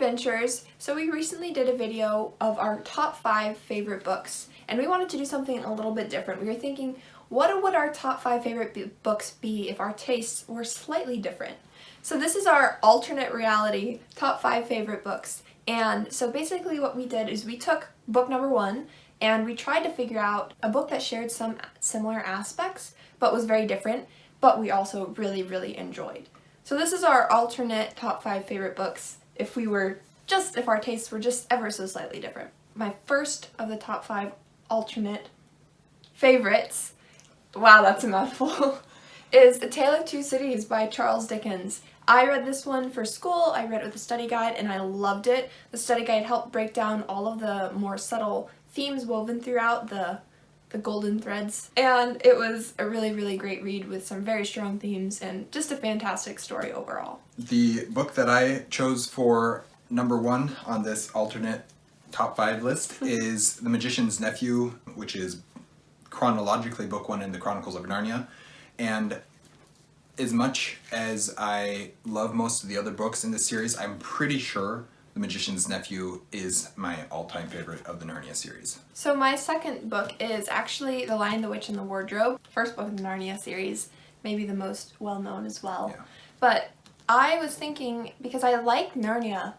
adventurers! So we recently did a video of our top 5 favorite books, and we wanted to do something a little bit different. We were thinking, what would our top 5 favorite books be if our tastes were slightly different? So this is our alternate reality top 5 favorite books. And so basically what we did is we took book number 1 and we tried to figure out a book that shared some similar aspects but was very different, but we also really enjoyed. So this is our alternate top 5 favorite books if our tastes were just ever so slightly different. My first of the top 5 alternate favorites, wow, that's a mouthful, is A Tale of Two Cities by Charles Dickens. I read this one for school, I read it with a study guide, and I loved it. The study guide helped break down all of the more subtle themes woven throughout the golden threads, and it was a really great read with some very strong themes and just a fantastic story overall. The book that I chose for number 1 on this alternate top 5 list is The Magician's Nephew, which is chronologically book 1 in the Chronicles of Narnia. And as much as I love most of the other books in this series, I'm pretty sure The Magician's Nephew is my all-time favorite of the Narnia series. So my second book is actually The Lion, the Witch, and the Wardrobe. First book in the Narnia series, maybe the most well-known as well. Yeah. But I was thinking, because I like Narnia,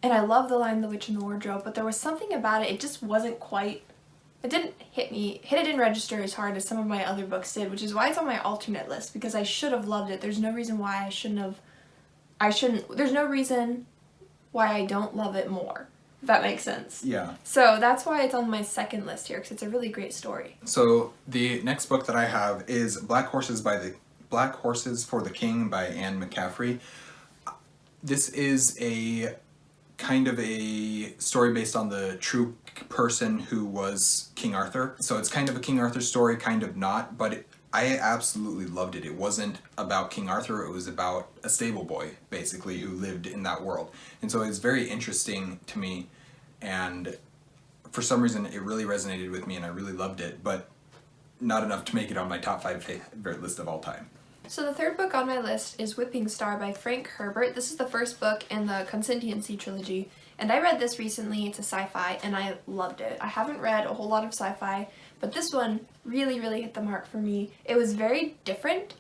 and I love The Lion, the Witch, and the Wardrobe, but there was something about it just wasn't quite, it didn't it didn't register as hard as some of my other books did, which is why it's on my alternate list, because I should have loved it. There's no reason why there's no reason why I don't love it more, if that makes sense. Yeah. So that's why it's on my second list here, because it's a really great story. So the next book that I have is Black Horses for the King by Anne McCaffrey. This is a kind of a story based on the true person who was King Arthur. So it's kind of a King Arthur story, kind of not, but I absolutely loved it. It wasn't about King Arthur, it was about a stable boy, basically, who lived in that world. And so it's very interesting to me, and for some reason it really resonated with me and I really loved it, but not enough to make it on my top 5 favorite list of all time. So the third book on my list is Whipping Star by Frank Herbert. This is the first book in the Contingency trilogy, and I read this recently. It's a sci-fi, and I loved it. I haven't read a whole lot of sci-fi, but this one really hit the mark for me. It was very different,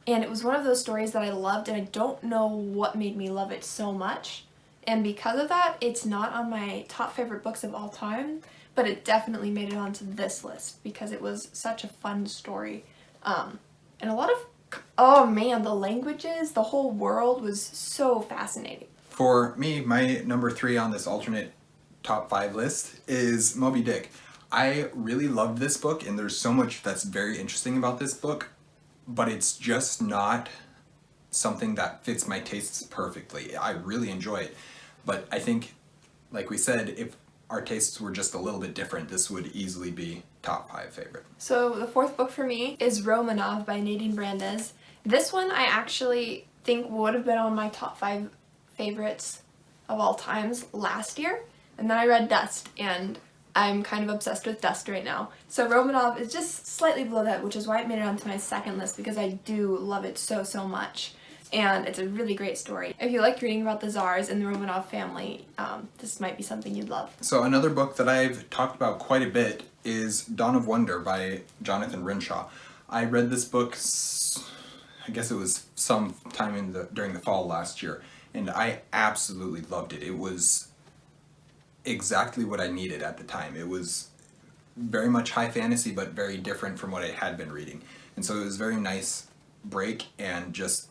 and it was one of those stories that I loved, and I don't know what made me love it so much. And because of that, it's not on my top favorite books of all time, but it definitely made it onto this list because it was such a fun story. And a lot of, oh man, the languages, the whole world was so fascinating. For me, my number 3 on this alternate top 5 list is Moby Dick. I really loved this book, and there's so much that's very interesting about this book, but it's just not something that fits my tastes perfectly. I really enjoy it, but I think, like we said, if our tastes were just a little bit different, this would easily be top 5 favorite. So the fourth book for me is Romanov by Nadine Brandes. This one I actually think would have been on my top 5 favorites of all times last year, and then I read Dust, and I'm kind of obsessed with Dust right now. So Romanov is just slightly below that, which is why it made it onto my second list, because I do love it so much. And it's a really great story. If you like reading about the Tsars and the Romanov family, this might be something you'd love. So another book that I've talked about quite a bit is Dawn of Wonder by Jonathan Renshaw. I read this book, I guess it was sometime during the fall last year, and I absolutely loved it. It was exactly what I needed at the time. It was very much high fantasy, but very different from what I had been reading. And so it was a very nice break and just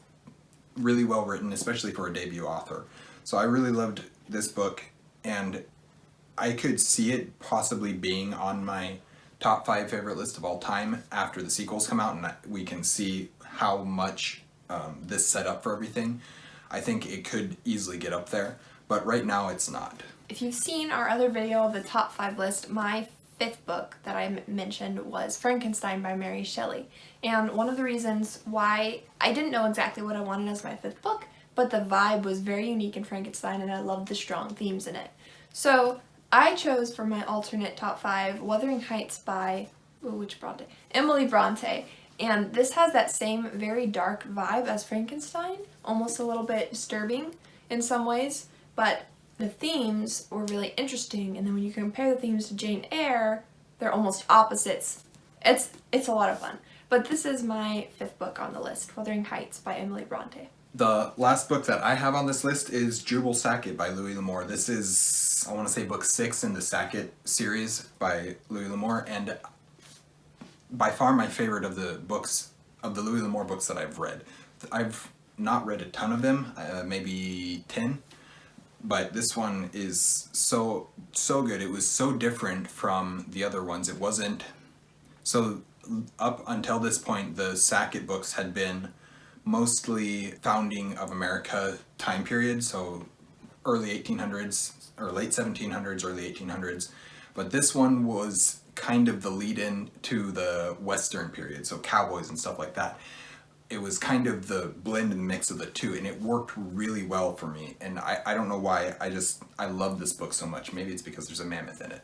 really well written, especially for a debut author. So I really loved this book, and I could see it possibly being on my top 5 favorite list of all time after the sequels come out and we can see how much this set up for everything. I think it could easily get up there, but right now it's not. If you've seen our other video of the top 5 list, my 5th book that I mentioned was Frankenstein by Mary Shelley. And one of the reasons why I didn't know exactly what I wanted as my 5th book, but the vibe was very unique in Frankenstein and I loved the strong themes in it. So I chose for my alternate top 5 Wuthering Heights by, Emily Bronte. And this has that same very dark vibe as Frankenstein, almost a little bit disturbing in some ways, but the themes were really interesting, and then when you compare the themes to Jane Eyre, they're almost opposites. It's a lot of fun. But this is my 5th book on the list, Wuthering Heights by Emily Bronte. The last book that I have on this list is Jubal Sackett by Louis L'Amour. This is, I want to say, book 6 in the Sackett series by Louis L'Amour, and by far my favorite of the books, of the Louis L'Amour books that I've read. I've not read a ton of them, maybe 10, but this one is so good. It was so different from the other ones. It wasn't, so up until this point, the Sackett books had been mostly founding of America time period, so early 1800s, or late 1700s, early 1800s. But this one was kind of the lead-in to the Western period, so cowboys and stuff like that. It was kind of the blend and mix of the two, and it worked really well for me. And I don't know why, I love this book so much. Maybe it's because there's a mammoth in it.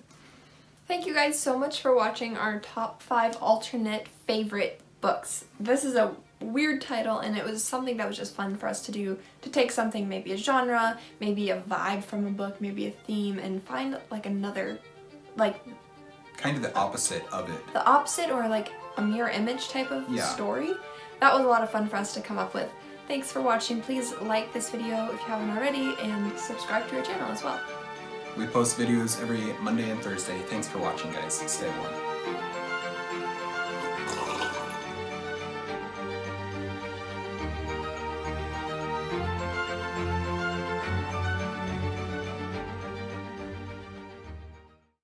Thank you guys so much for watching our top 5 alternate favorite books. This is a weird title, and it was something that was just fun for us to do, to take something, maybe a genre, maybe a vibe from a book, maybe a theme, and find like another, like kind of the opposite of it. The opposite, or like a mirror image type of story. That was a lot of fun for us to come up with. Thanks for watching. Please like this video if you haven't already, and subscribe to our channel as well. We post videos every Monday and Thursday. Thanks for watching, guys. Stay warm.